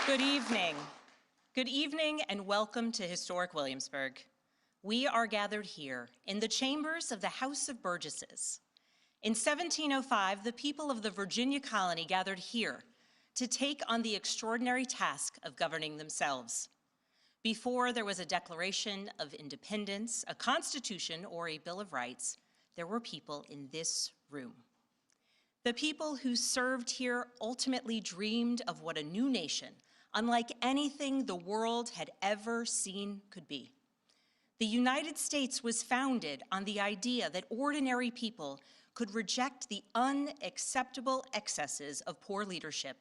Good evening. Good evening and welcome to historic Williamsburg. We are gathered here in the chambers of the House of Burgesses. In 1705, the people of the Virginia colony gathered here to take on the extraordinary task of governing themselves. Before there was a Declaration of Independence, a Constitution, or a Bill of Rights, there were people in this room. The people who served here ultimately dreamed of what a new nation, unlike anything the world had ever seen, could be. The United States was founded on the idea that ordinary people could reject the unacceptable excesses of poor leadership,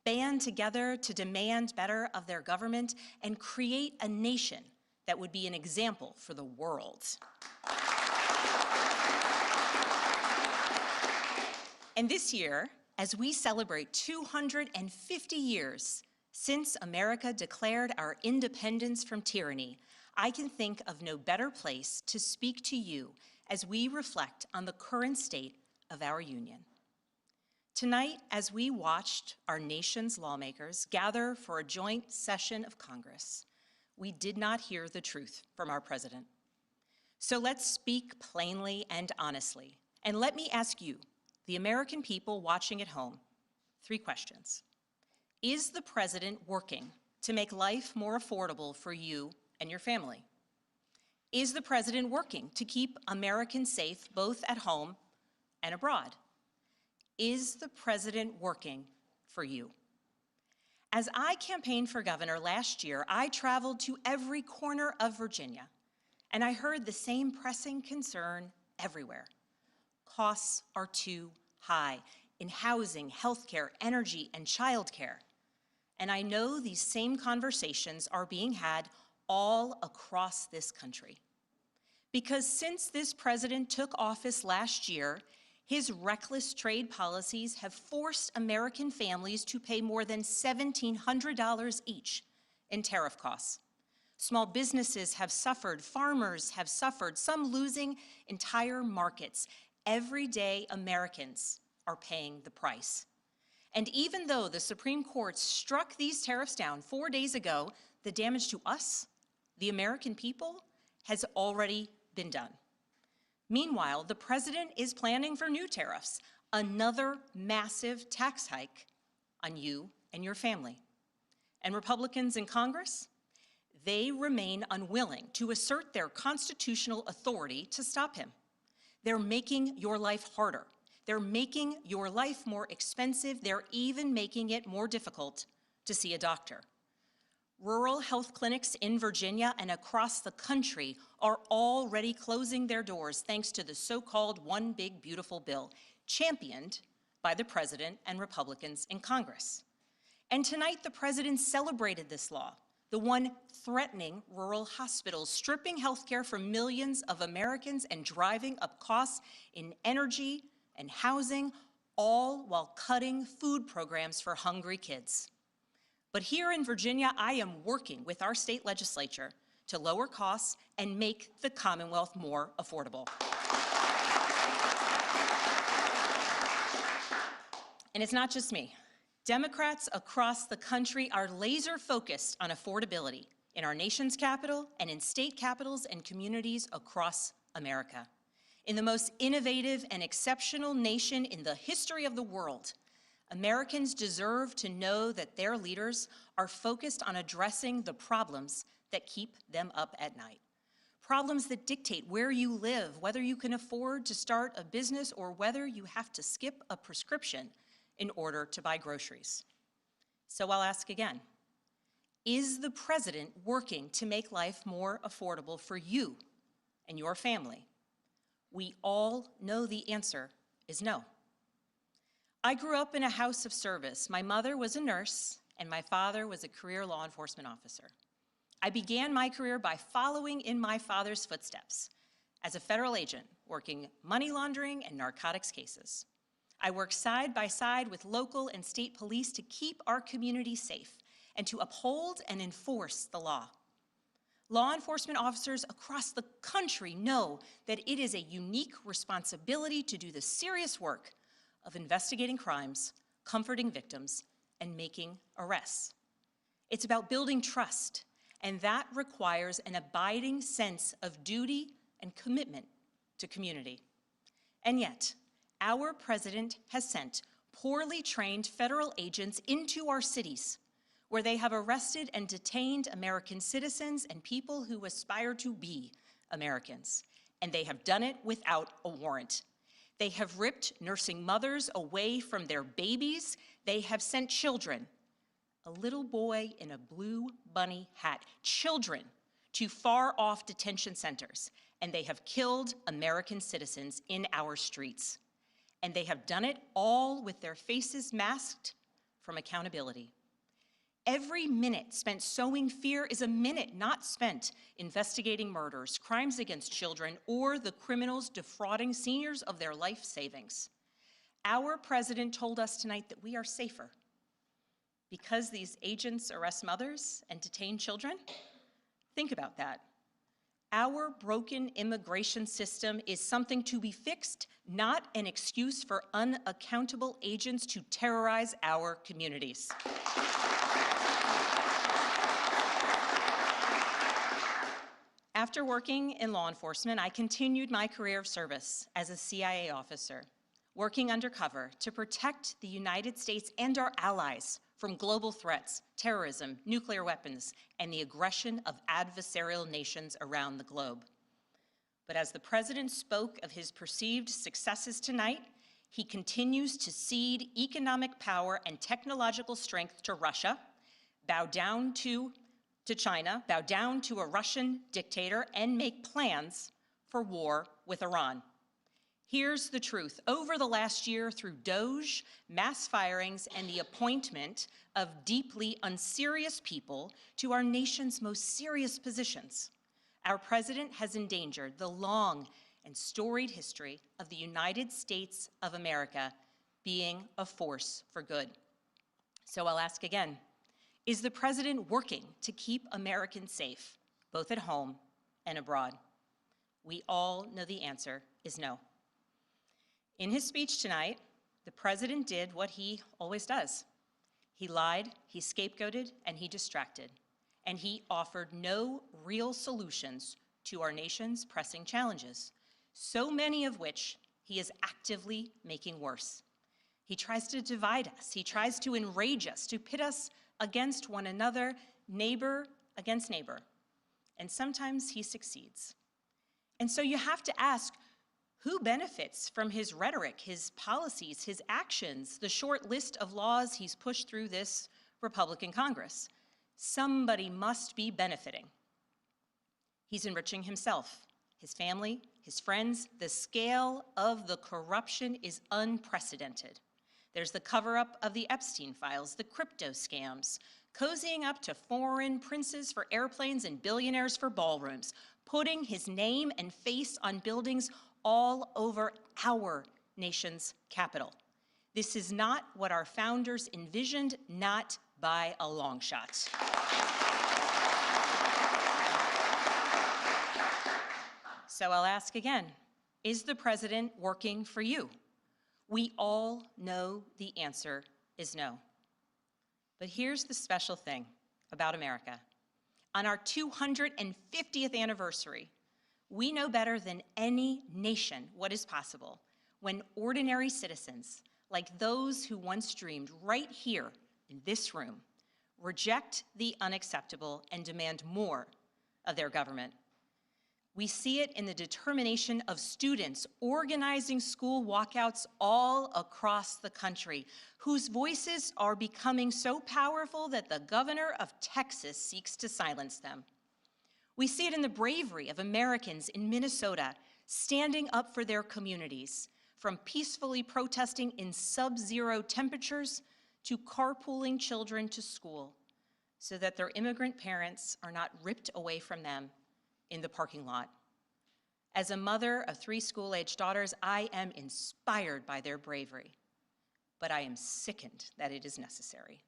band together to demand better of their government, and create a nation that would be an example for the world. And this year, as we celebrate 250 years since America declared our independence from tyranny, I can think of no better place to speak to you as we reflect on the current state of our union. Tonight, as we watched our nation's lawmakers gather for a joint session of Congress, we did not hear the truth from our president. So let's speak plainly and honestly, and let me ask you, the American people watching at home, 3 questions. Is the president working to make life more affordable for you and your family? Is the president working to keep Americans safe both at home and abroad? Is the president working for you? As I campaigned for governor last year, I traveled to every corner of Virginia, and I heard the same pressing concern everywhere. Costs are too high in housing, healthcare, energy, and childcare. And I know these same conversations are being had all across this country. Because since this president took office last year, his reckless trade policies have forced American families to pay more than $1,700 each in tariff costs. Small businesses have suffered, farmers have suffered, some losing entire markets. Everyday Americans are paying the price. And even though the Supreme Court struck these tariffs down 4 days ago, the damage to us, the American people, has already been done. Meanwhile, the president is planning for new tariffs, another massive tax hike on you and your family. And Republicans in Congress, they remain unwilling to assert their constitutional authority to stop him. They're making your life harder. They're making your life more expensive. They're even making it more difficult to see a doctor. Rural health clinics in Virginia and across the country are already closing their doors thanks to the so-called One Big Beautiful Bill, championed by the president and Republicans in Congress. And tonight, the president celebrated this law, the one threatening rural hospitals, stripping health care from millions of Americans and driving up costs in energy and housing, all while cutting food programs for hungry kids. But here in Virginia, I am working with our state legislature to lower costs and make the Commonwealth more affordable. And it's not just me. Democrats across the country are laser focused on affordability in our nation's capital and in state capitals and communities across America. In the most innovative and exceptional nation in the history of the world, Americans deserve to know that their leaders are focused on addressing the problems that keep them up at night. Problems that dictate where you live, whether you can afford to start a business, or whether you have to skip a prescription in order to buy groceries. So I'll ask again, is the president working to make life more affordable for you and your family? We all know the answer is no. I grew up in a house of service. My mother was a nurse, and my father was a career law enforcement officer. I began my career by following in my father's footsteps as a federal agent, working money laundering and narcotics cases. I worked side by side with local and state police to keep our community safe and to uphold and enforce the law. Law enforcement officers across the country know that it is a unique responsibility to do the serious work of investigating crimes, comforting victims, and making arrests. It's about building trust, and that requires an abiding sense of duty and commitment to community. And yet, our president has sent poorly trained federal agents into our cities, where they have arrested and detained American citizens and people who aspire to be Americans. And they have done it without a warrant. They have ripped nursing mothers away from their babies. They have sent children, a little boy in a blue bunny hat, children to far-off detention centers, and they have killed American citizens in our streets. And they have done it all with their faces masked from accountability. Every minute spent sowing fear is a minute not spent investigating murders, crimes against children, or the criminals defrauding seniors of their life savings. Our president told us tonight that we are safer because these agents arrest mothers and detain children. Think about that. Our broken immigration system is something to be fixed, not an excuse for unaccountable agents to terrorize our communities. After working in law enforcement, I continued my career of service as a CIA officer, working undercover to protect the United States and our allies from global threats, terrorism, nuclear weapons, and the aggression of adversarial nations around the globe. But as the president spoke of his perceived successes tonight, he continues to cede economic power and technological strength to Russia, bow down to China, bow down to a Russian dictator, and make plans for war with Iran. Here's the truth. Over the last year, through DOGE, mass firings, and the appointment of deeply unserious people to our nation's most serious positions, our president has endangered the long and storied history of the United States of America being a force for good. So I'll ask again, is the president working to keep Americans safe, both at home and abroad? We all know the answer is no. In his speech tonight, the president did what he always does. He lied, he scapegoated, and he distracted. And he offered no real solutions to our nation's pressing challenges, so many of which he is actively making worse. He tries to divide us. He tries to enrage us, to pit us against one another, neighbor against neighbor. And sometimes he succeeds. And so you have to ask, who benefits from his rhetoric, his policies, his actions, the short list of laws he's pushed through this Republican Congress? Somebody must be benefiting. He's enriching himself, his family, his friends. The scale of the corruption is unprecedented. There's the cover-up of the Epstein files, the crypto scams, cozying up to foreign princes for airplanes and billionaires for ballrooms, putting his name and face on buildings all over our nation's capital. This is not what our founders envisioned, not by a long shot. So I'll ask again, is the president working for you? We all know the answer is no. But here's the special thing about America. On our 250th anniversary, we know better than any nation what is possible when ordinary citizens, like those who once dreamed right here in this room, reject the unacceptable and demand more of their government. We see it in the determination of students organizing school walkouts all across the country, whose voices are becoming so powerful that the governor of Texas seeks to silence them. We see it in the bravery of Americans in Minnesota standing up for their communities, from peacefully protesting in sub-zero temperatures to carpooling children to school so that their immigrant parents are not ripped away from them in the parking lot. As a mother of 3 school-aged daughters, I am inspired by their bravery, but I am sickened that it is necessary.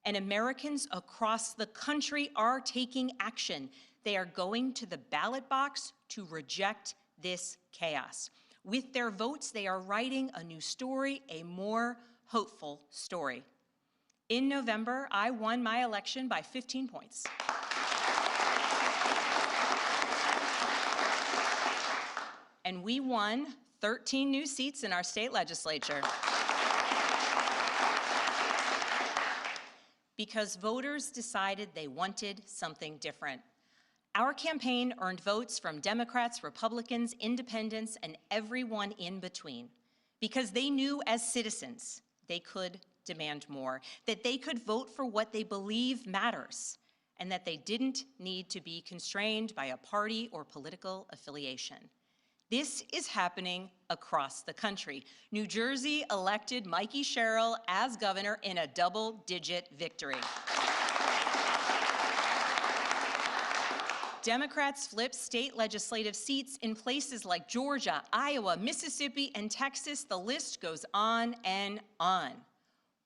And Americans across the country are taking action. They are going to the ballot box to reject this chaos. With their votes, they are writing a new story, a more hopeful story. In November, I won my election by 15 points. And we won 13 new seats in our state legislature. Because voters decided they wanted something different. Our campaign earned votes from Democrats, Republicans, independents, and everyone in between. Because they knew as citizens they could demand more, that they could vote for what they believe matters, and that they didn't need to be constrained by a party or political affiliation. This is happening across the country. New Jersey elected Mikey Sherrill as governor in a double-digit victory. Democrats flipped state legislative seats in places like Georgia, Iowa, Mississippi, and Texas. The list goes on and on.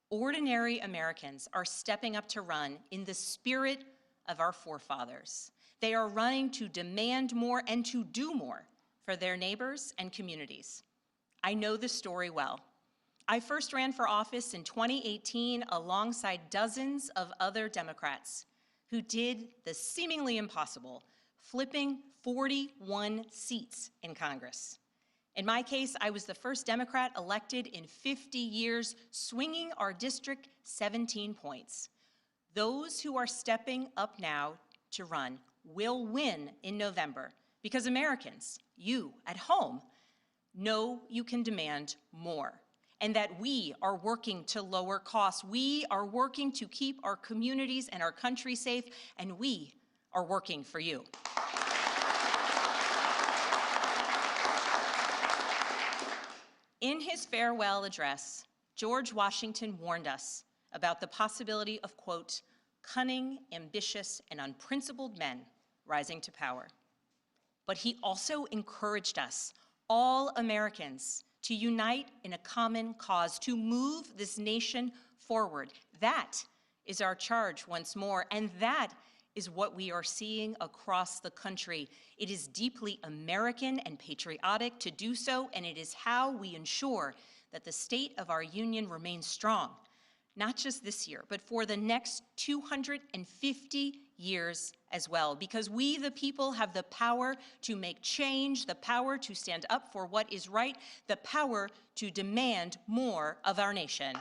Ordinary Americans are stepping up to run in the spirit of our forefathers. They are running to demand more and to do more for their neighbors and communities. I know this story well. I first ran for office in 2018 alongside dozens of other Democrats who did the seemingly impossible, flipping 41 seats in Congress. In my case, I was the first Democrat elected in 50 years, swinging our district 17 points. Those who are stepping up now to run will win in November because Americans, you at home, know you can demand more and that we are working to lower costs. We are working to keep our communities and our country safe, and we are working for you. In his farewell address, George Washington warned us about the possibility of, quote, cunning, ambitious, and unprincipled men rising to power. But he also encouraged us, all Americans, to unite in a common cause, to move this nation forward. That is our charge once more, and that is what we are seeing across the country. It is deeply American and patriotic to do so, and it is how we ensure that the state of our union remains strong, not just this year, but for the next 250 years as well, because we, the people, have the power to make change, the power to stand up for what is right, the power to demand more of our nation.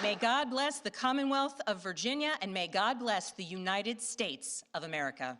May God bless the Commonwealth of Virginia, and may God bless the United States of America.